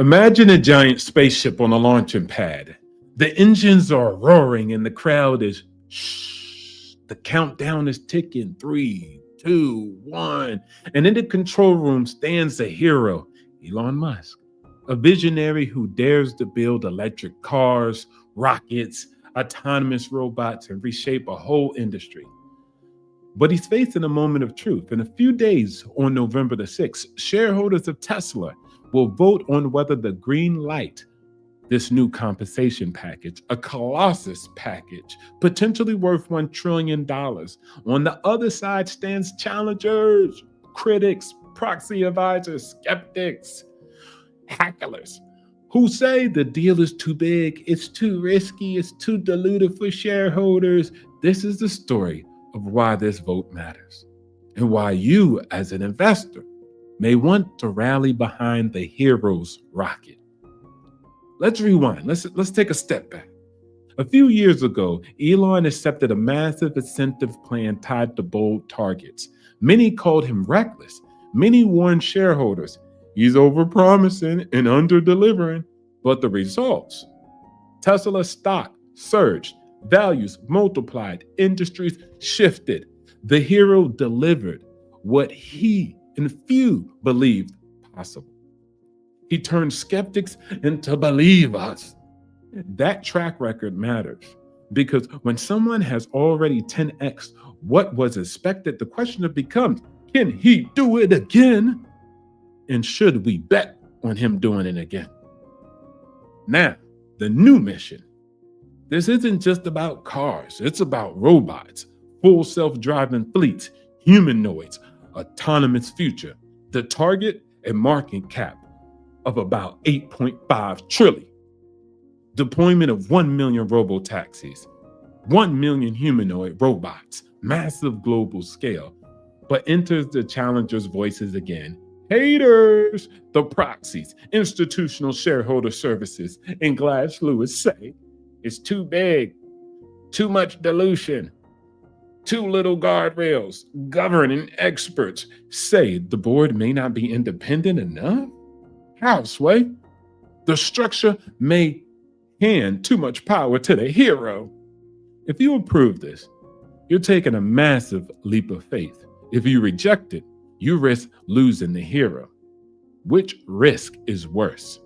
Imagine a giant spaceship on a launching pad. The engines are roaring and the crowd is shh. The countdown is ticking. Three, two, one. And in the control room stands a hero, Elon Musk, a visionary who dares to build electric cars, rockets, autonomous robots, and reshape a whole industry. But he's facing a moment of truth. In a few days, on November the 6th, shareholders of Tesla will vote on whether the green light this new compensation package, a colossus package, potentially worth $1 trillion. On the other side stands challengers, critics, proxy advisors, skeptics, hacklers, who say the deal is too big, it's too risky, it's too dilutive for shareholders. This is the story of why this vote matters and why you, as an investor, may want to rally behind the hero's rocket. Let's rewind. Let's take a step back. A few years ago, Elon accepted a massive incentive plan tied to bold targets. Many called him reckless. Many warned shareholders he's overpromising and under-delivering. But the results: Tesla stock surged, values multiplied, industries shifted. The hero delivered what he and few believed possible. He turned skeptics into believers. That track record matters because when someone has already 10x what was expected, the question becomes, can he do it again? And should we bet on him doing it again? Now, the new mission. This isn't just about cars, it's about robots, full self-driving fleets, humanoids, autonomous future. The target, a market cap of about 8.5 trillion. Deployment of 1 million robo-taxis, 1 million humanoid robots, massive global scale. But enters the challengers' voices again. Haters, the proxies, institutional shareholder services, and Glass Lewis say it's too big, too much dilution, too little guardrails. Governing experts say the board may not be independent enough. How, Sway? The structure may hand too much power to the hero. If you approve this, you're taking a massive leap of faith. If you reject it, you risk losing the hero. Which risk is worse?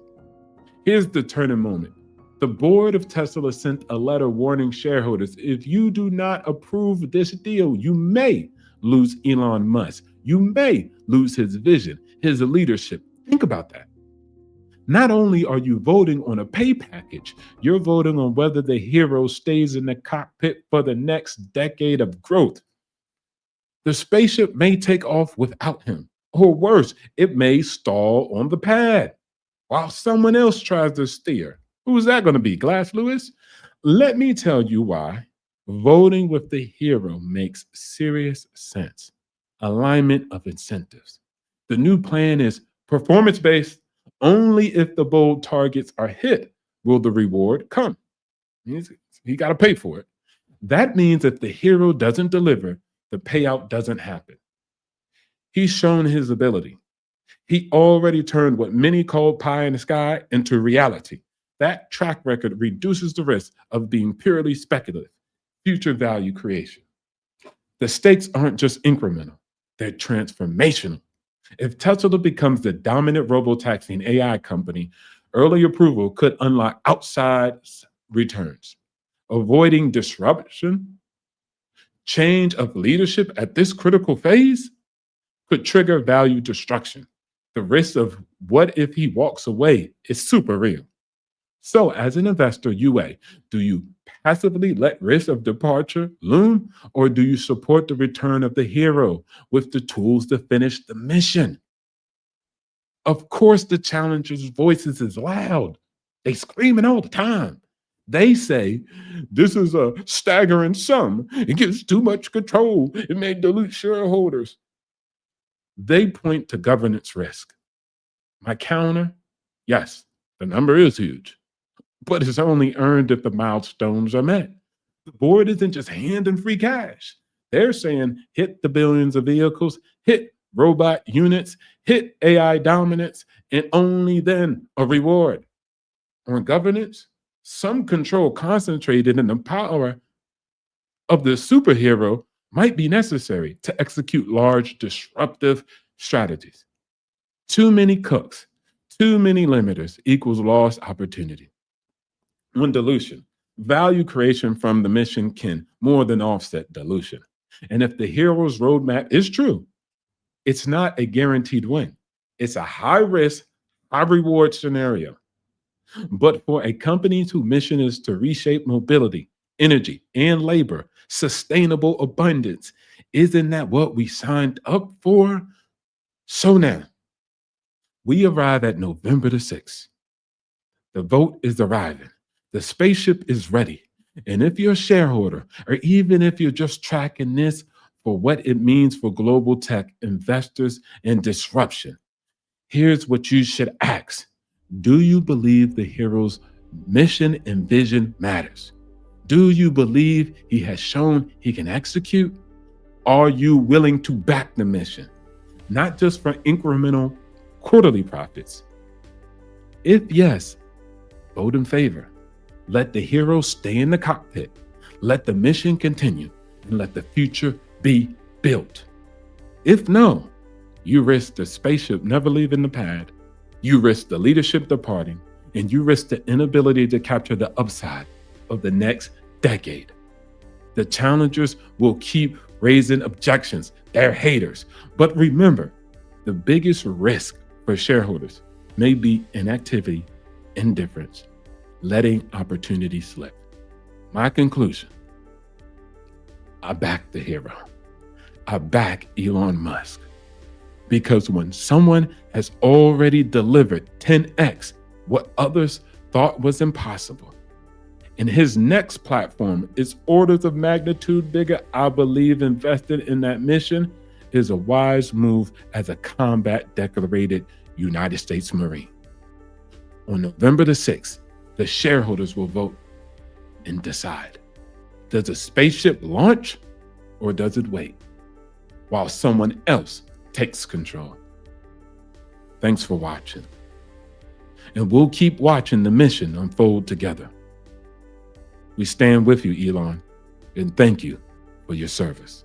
Here's the turning moment. The board of Tesla sent a letter warning shareholders, if you do not approve this deal, you may lose Elon Musk. You may lose his vision, his leadership. Think about that. Not only are you voting on a pay package, you're voting on whether the hero stays in the cockpit for the next decade of growth. The spaceship may take off without him, or worse, it may stall on the pad while someone else tries to steer. Who's that going to be, Glass Lewis? Let me tell you why voting with the hero makes serious sense. Alignment of incentives. The new plan is performance-based. Only if the bold targets are hit will the reward come. He got to pay for it. That means if the hero doesn't deliver, the payout doesn't happen. He's shown his ability. He already turned what many called pie in the sky into reality. That track record reduces the risk of being purely speculative, future value creation. The stakes aren't just incremental, they're transformational. If Tesla becomes the dominant robotaxi and AI company, early approval could unlock outside returns. Avoiding disruption, change of leadership at this critical phase could trigger value destruction. The risk of what if he walks away is super real. So as an investor, UA, do you passively let risk of departure loom, or do you support the return of the hero with the tools to finish the mission? Of course, the challengers' voices is loud. They screaming all the time. They say, this is a staggering sum. It gives too much control. It may dilute shareholders. They point to governance risk. My counter, yes, the number is huge, but it's only earned if the milestones are met. The board isn't just handing free cash. They're saying hit the billions of vehicles, hit robot units, hit AI dominance, and only then a reward. On governance, some control concentrated in the power of the superhero might be necessary to execute large disruptive strategies. Too many cooks, too many limiters equals lost opportunity. On dilution, value creation from the mission can more than offset dilution. And if the hero's roadmap is true, it's not a guaranteed win. It's a high risk, high reward scenario. But for a company whose mission is to reshape mobility, energy, and labor, sustainable abundance, isn't that what we signed up for? So now, we arrive at November the 6th. The vote is arriving. The spaceship is ready. And if you're a shareholder, or even if you're just tracking this for what it means for global tech investors and disruption, here's what you should ask. Do you believe the hero's mission and vision matters? Do you believe he has shown he can execute? Are you willing to back the mission, not just for incremental quarterly profits? If yes, vote in favor. Let the hero stay in the cockpit. Let the mission continue, and let the future be built. If no, you risk the spaceship never leaving the pad, you risk the leadership departing, and you risk the inability to capture the upside of the next decade. The challengers will keep raising objections. They're haters. But remember, the biggest risk for shareholders may be inactivity, indifference, letting opportunity slip. My conclusion, I back the hero. I back Elon Musk. Because when someone has already delivered 10x what others thought was impossible, and his next platform is orders of magnitude bigger, I believe investing in that mission is a wise move as a combat decorated United States Marine. On November the 6th, the shareholders will vote and decide. Does a spaceship launch or does it wait while someone else takes control? Thanks for watching. And we'll keep watching the mission unfold together. We stand with you, Elon, and thank you for your service.